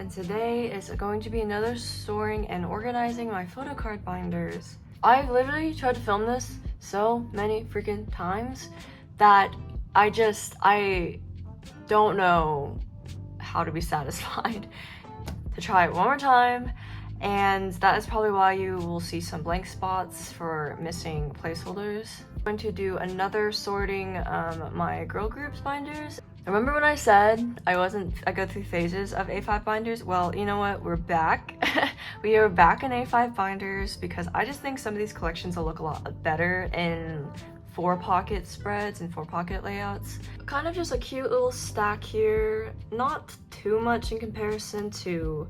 and today is going to be another storing and organizing my photo card binders. I've literally tried to film this so many freaking times that I don't know how to be satisfied to try it one more time, and that is probably why you will see some blank spots for missing placeholders. I'm going to do another sorting my girl groups binders. Remember when I said I go through phases of A5 binders? Well, you know what? We're back. We are back in A5 binders because I just think some of these collections will look a lot better in 4-pocket spreads and 4-pocket layouts. Kind of just a cute little stack here. Not too much in comparison to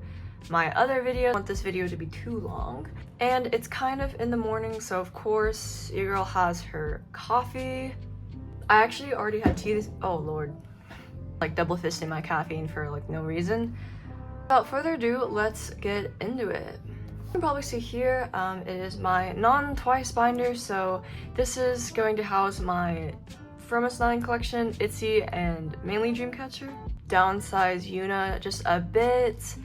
my other video. I don't want this video to be too long. And it's kind of in the morning, so of course your girl has her coffee. I actually already had tea oh lord. Like double fisting my caffeine for like no reason. Without further ado, let's get into it. You can probably see here, it is my non-twice binder, so this is going to house my From '9 collection, ITZY, and mainly Dreamcatcher. Downsize Yuna just a bit,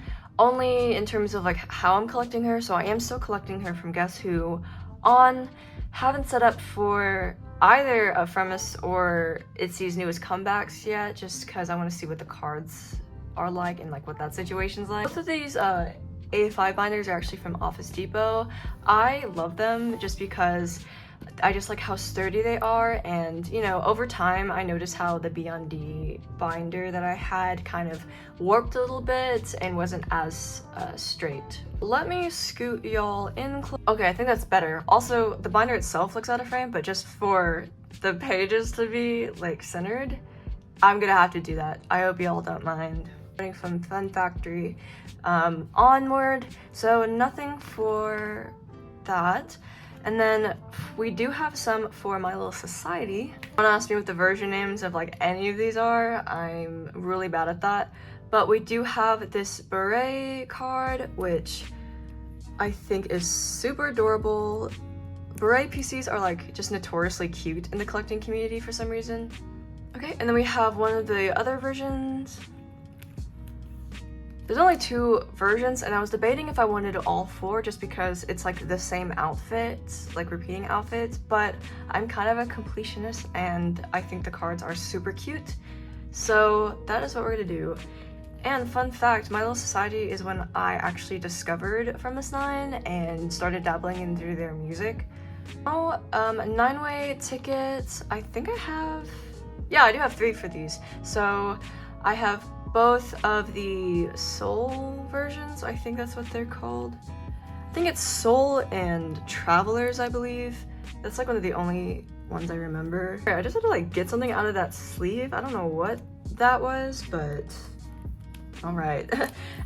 only in terms of like how I'm collecting her, so I am still collecting her from Guess Who on. Haven't set up for either of Fremis or ITZY's newest comebacks yet, just because I want to see what the cards are like and like what that situation's like. Both of these A5 binders are actually from Office Depot. I love them just because I just like how sturdy they are, and you know, over time I noticed how the Beyond D binder that I had kind of warped a little bit and wasn't as straight. Let me scoot y'all in okay, I think that's better. Also, the binder itself looks out of frame, but just for the pages to be like centered, I'm gonna have to do that. I hope y'all don't mind. Starting from Fun Factory onward, so nothing for that. And then we do have some for My Little Society. Don't ask me what the version names of like any of these are. I'm really bad at that. But we do have this beret card, which I think is super adorable. Beret PCs are like just notoriously cute in the collecting community for some reason. Okay, and then we have one of the other versions. There's only 2 versions, and I was debating if I wanted all 4 just because it's like the same outfit, like repeating outfits, but I'm kind of a completionist and I think the cards are super cute. So that is what we're gonna do. And fun fact, My Little Society is when I actually discovered From '9 and started dabbling into their music. Oh, 9-way tickets, I think I have, yeah, I do have 3 for these. So I have both of the Soul versions, I think that's what they're called. I think it's Soul and Travelers, I believe. That's like one of the only ones I remember. I just had to like get something out of that sleeve. I don't know what that was, but all right.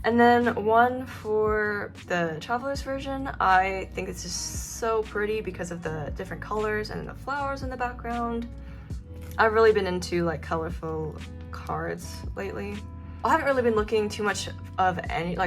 And then one for the Travelers version. I think it's just so pretty because of the different colors and the flowers in the background. I've really been into like colorful cards lately. I haven't really been looking too much of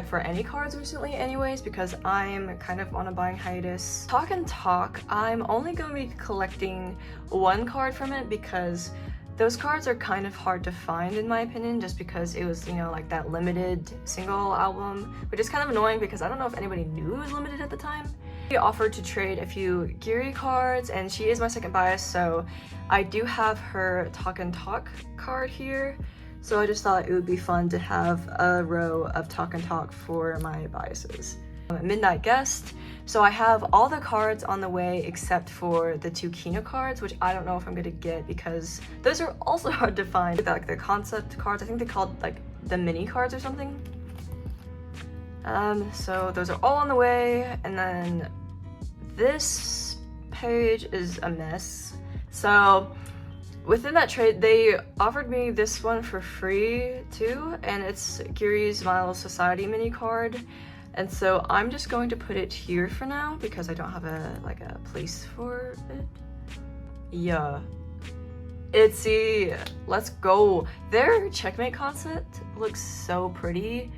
for any cards recently anyways, because I'm kind of on a buying hiatus. Talk and Talk, I'm only going to be collecting 1 card from it because those cards are kind of hard to find in my opinion, just because it was, you know, like that limited single album, which is kind of annoying because I don't know if anybody knew it was limited at the time. She offered to trade a few Giri cards, and she is my second bias, so I do have her Talk and Talk card here. So I just thought it would be fun to have a row of Talk and Talk for my biases. Midnight Guest. So I have all the cards on the way except for the 2 Kino cards, which I don't know if I'm gonna get because those are also hard to find. Like the concept cards, I think they're called like the mini cards or something. So those are all on the way, and then this page is a mess. So within that trade, they offered me this one for free too, and it's Giri's My Little Society mini card. And so I'm just going to put it here for now because I don't have a place for it. Yeah. ITZY, let's go. Their checkmate concept looks so pretty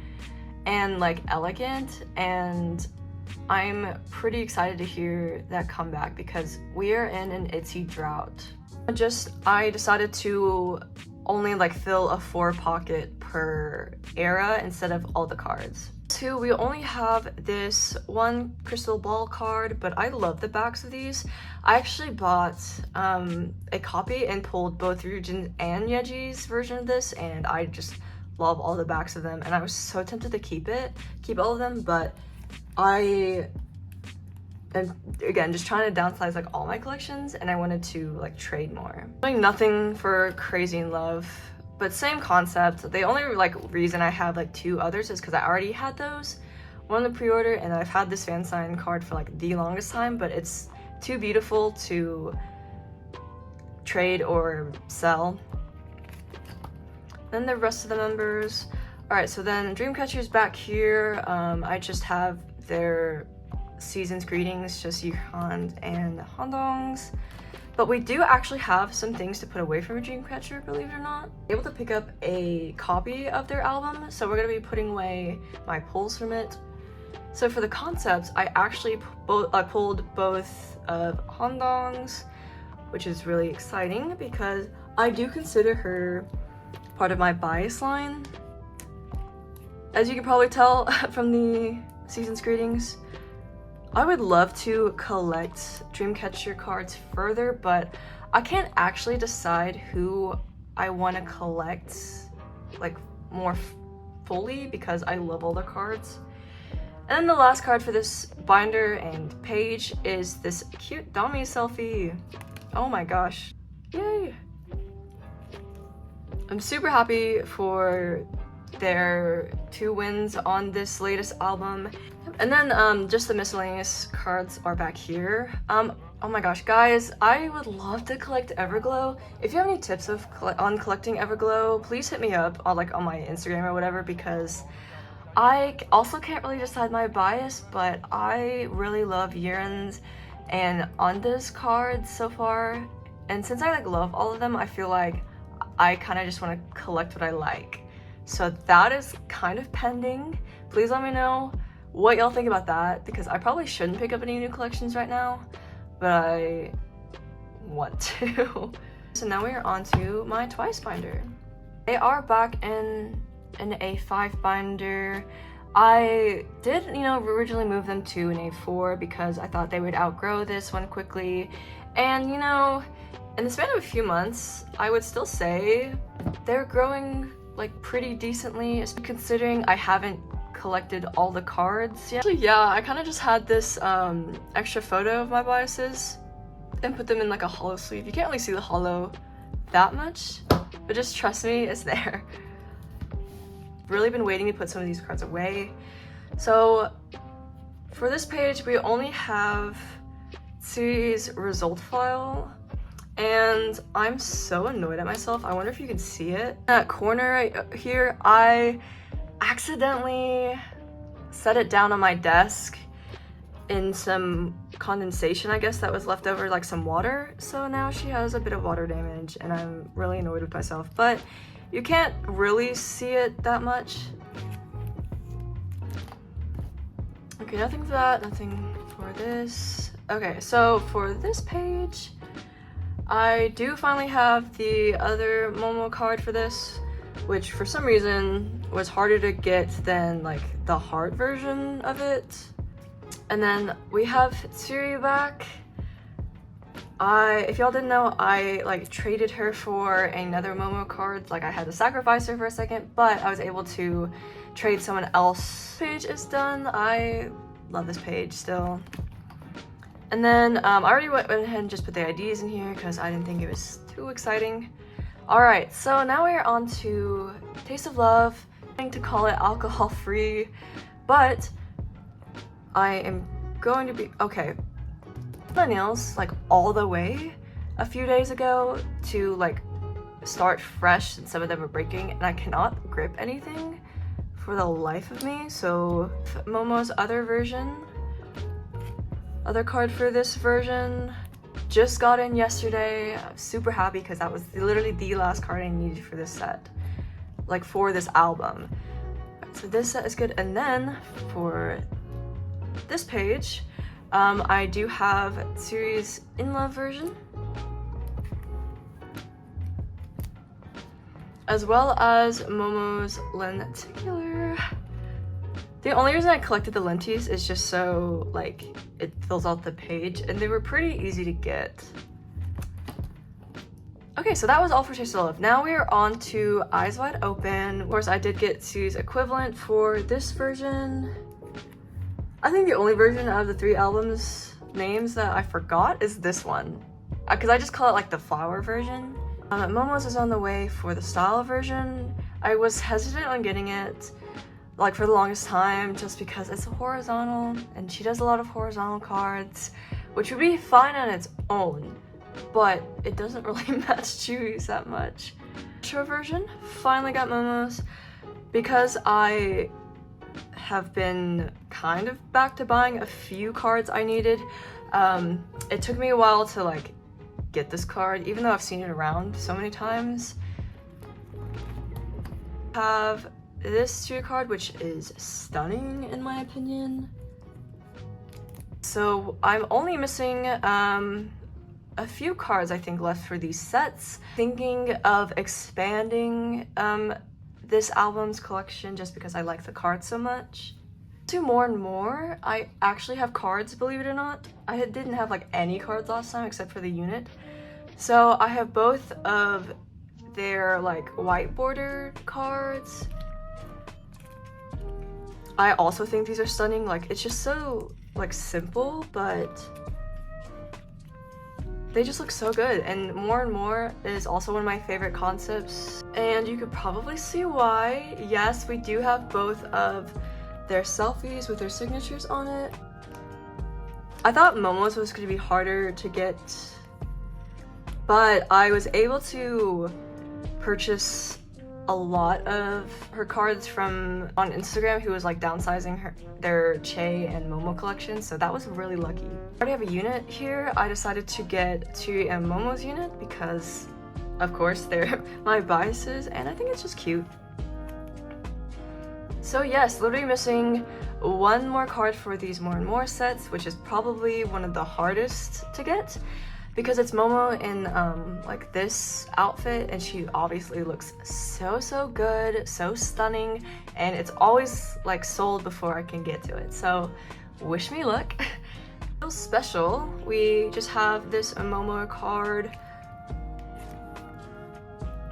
and like elegant, and I'm pretty excited to hear that comeback because we are in an ITZY drought. I decided to only like fill a 4 pocket per era instead of all the cards. 2, we only have this one crystal ball card, but I love the backs of these. I actually bought a copy and pulled both Ryujin and Yeji's version of this, and I just love all the backs of them, and I was so tempted to keep all of them, but I am, again, just trying to downsize like all my collections, and I wanted to like trade more. Doing nothing for Crazy in Love, but same concept. The only like reason I have like 2 others is because I already had those. One in the pre-order, and I've had this fan sign card for like the longest time, but it's too beautiful to trade or sell. Then the rest of the members. Alright, so then Dreamcatcher's back here. I just have their season's greetings, just Yuhan and Handong's. But we do actually have some things to put away from a Dreamcatcher, believe it or not. Able to pick up a copy of their album, so we're gonna be putting away my pulls from it. So for the concepts, I actually pulled both of Handong's, which is really exciting because I do consider her part of my bias line. As you can probably tell from the season's greetings, I would love to collect Dreamcatcher cards further, but I can't actually decide who I want to collect like more fully because I love all the cards. And then the last card for this binder and page is this cute dummy selfie. Oh my gosh. Yay! I'm super happy for their 2 wins on this latest album. And then just the miscellaneous cards are back here. Oh my gosh, guys, I would love to collect Everglow. If you have any tips on collecting Everglow, please hit me up on like on my Instagram or whatever, because I also can't really decide my bias, but I really love Yeren's and Anda's cards so far. And since I like love all of them, I feel like I kind of just want to collect what I like. So that is kind of pending. Please let me know what y'all think about that, because I probably shouldn't pick up any new collections right now, but I want to. So now we are on to my Twice binder. They are back in an A5 binder. I did, originally move them to an A4 because I thought they would outgrow this one quickly. And, in the span of a few months, I would still say they're growing like pretty decently, considering I haven't collected all the cards yet. Actually, yeah, I kind of just had this extra photo of my biases and put them in like a hollow sleeve. You can't really see the hollow that much, but just trust me, it's there. Really been waiting to put some of these cards away. So for this page, we only have ITZY's result file, and I'm so annoyed at myself. I wonder if you can see it. In that corner right here, I accidentally set it down on my desk in some condensation, I guess, that was left over, like some water. So now she has a bit of water damage, and I'm really annoyed with myself, but you can't really see it that much. Okay, nothing for that, nothing for this. Okay, so for this page, I do finally have the other Momo card for this, which for some reason was harder to get than like the heart version of it. And then we have ITZY back. If y'all didn't know, I like traded her for another Momo card. Like I had to sacrifice her for a second, but I was able to trade someone else. Page is done. I love this page still. And then I already went ahead and just put the IDs in here because I didn't think it was too exciting. Alright, so now we are on to Taste of Love. I'm going to call it alcohol free, but I am going to be, okay. My nails like all the way a few days ago to like start fresh, and some of them are breaking, and I cannot grip anything for the life of me. So Momo's other card for this version just got in yesterday. I'm super happy because that was literally the last card I needed for this set, like for this album. So this set is good. And then for this page, I do have ITZY's In Love version. as well as Momo's lenticular. The only reason I collected the lenties is just so like it fills out the page, and they were pretty easy to get. Okay, so that was all for Taste of Love. Now we are on to Eyes Wide Open. Of course, I did get Sue's equivalent for this version. I think the only version out of the 3 albums names that I forgot is this one, because I just call it like the flower version. Momo's is on the way for the style version. I was hesitant on getting it like for the longest time just because it's horizontal and she does a lot of horizontal cards, which would be fine on its own, but it doesn't really match Chewy's that much. Retro version, finally got Momo's. Because I have been kind of back to buying a few cards I needed, it took me a while to like get this card, even though I've seen it around so many times. Have this Chewy card, which is stunning in my opinion. So I'm only missing a few cards I think left for these sets. Thinking of expanding this album's collection just because I like the cards so much. To more and more, I actually have cards, believe it or not. I didn't have like any cards last time except for the unit. So I have both of their like white border cards. I also think these are stunning. Like, it's just so like simple, but they just look so good. And more is also one of my favorite concepts, and you could probably see why. Yes, we do have both of their selfies with their signatures on it. I thought Momo's was going to be harder to get, but I was able to purchase a lot of her cards from on Instagram, who was like downsizing their Che and Momo collection, so that was really lucky. I already have a unit here. I decided to get Chewy and Momo's unit because of course they're my biases, and I think it's just cute. So yes, literally missing one more card for these more and more sets, which is probably one of the hardest to get because it's Momo in like this outfit, and she obviously looks so good, so stunning, and it's always like sold before I can get to it, so wish me luck. So special, we just have this Momo card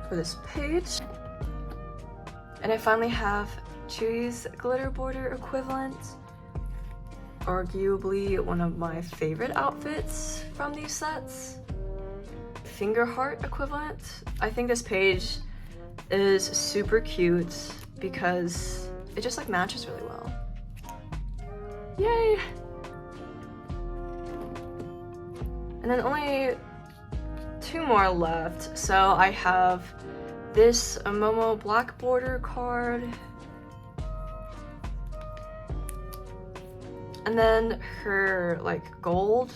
for this page, and I finally have Chewy's glitter border equivalent, arguably one of my favorite outfits from these sets. Finger heart equivalent. I think this page is super cute because it just like matches really well. Yay! And then only 2 more left. So I have this Momo black border card, and then her like gold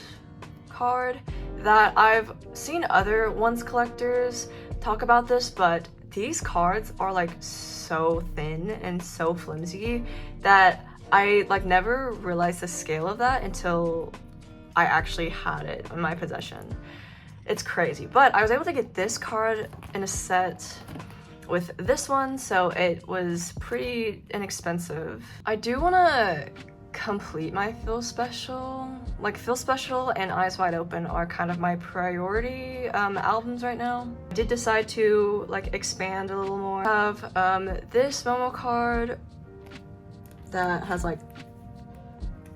card that I've seen other ones collectors talk about this, but these cards are like so thin and so flimsy that I like never realized the scale of that until I actually had it in my possession. It's crazy, but I was able to get this card in a set with this one, so it was pretty inexpensive. I do want to complete my Feel Special. Like, Feel Special and Eyes Wide Open are kind of my priority albums right now. I did decide to like expand a little more. I have this Momo card that has like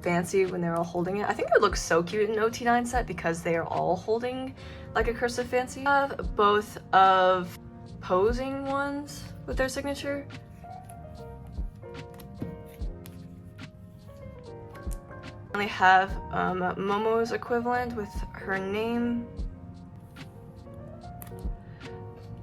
fancy when they're all holding it. I think it looks so cute in OT9 set because they are all holding like a cursive fancy. I have both of posing ones with their signature. I only have Momo's equivalent with her name.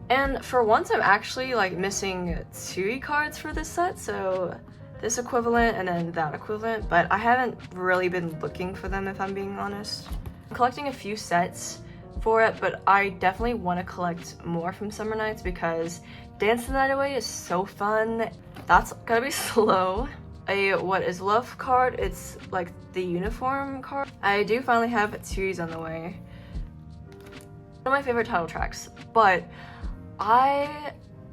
And for once I'm actually like missing 2 cards for this set, so this equivalent and then that equivalent, but I haven't really been looking for them if I'm being honest. I'm collecting a few sets for it, but I definitely want to collect more from Summer Nights because Dance the Night Away is so fun. That's gonna be slow. A What Is Love card, it's like the uniform card. I do finally have Series on the way. One of my favorite title tracks, but I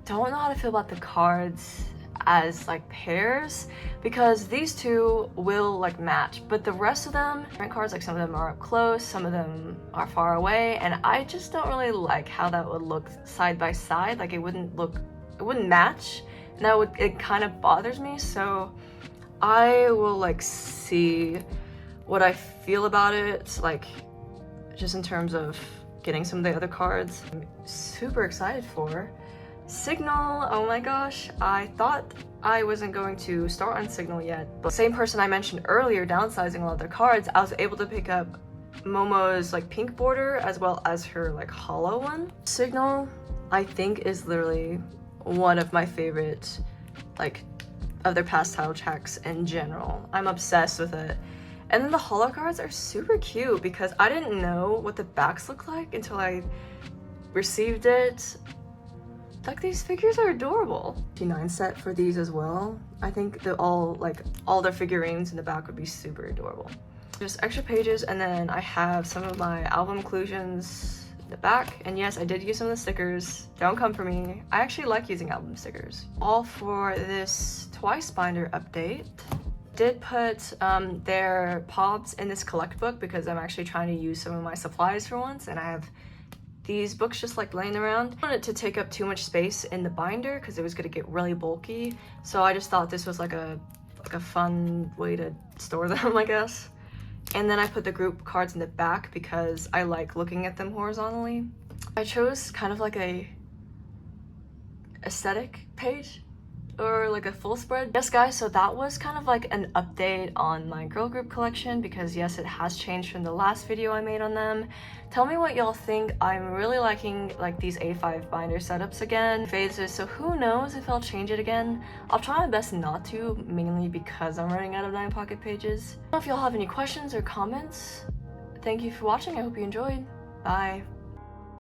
don't know how to feel about the cards as like pairs, because these two will like match, but the rest of them, different cards, like some of them are up close, some of them are far away, and I just don't really like how that would look side by side. Like it wouldn't match, and it kind of bothers me. So I will like see what I feel about it, like just in terms of getting some of the other cards. I'm super excited for Signal. Oh my gosh, I thought I wasn't going to start on Signal yet, but same person I mentioned earlier downsizing all of their cards, I was able to pick up Momo's like pink border as well as her like hollow one. Signal, I think, is literally one of my favorite like of their past title tracks in general. I'm obsessed with it. And then the hollow cards are super cute because I didn't know what the backs look like until I received it. Like, these figures are adorable. 9 set for these as well. I think all their figurines in the back would be super adorable. Just extra pages, and then I have some of my album inclusions in the back. And yes, I did use some of the stickers. Don't come for me. I actually like using album stickers. All for this Twice binder update. Did put their POBs in this collect book because I'm actually trying to use some of my supplies for once, and I have these books just like laying around. I didn't want it to take up too much space in the binder because it was gonna get really bulky, so I just thought this was like a fun way to store them, I guess. And then I put the group cards in the back because I like looking at them horizontally. I chose kind of like a aesthetic page, or like a full spread. Yes guys, so that was kind of like an update on my girl group collection, because yes, it has changed from the last video I made on them. Tell me what y'all think. I'm really liking like these A5 binder setups again. Phases, so who knows if I'll change it again. I'll try my best not to, mainly because I'm running out of 9 pocket pages. I don't know if y'all have any questions or comments. Thank you for watching. I hope you enjoyed. Bye.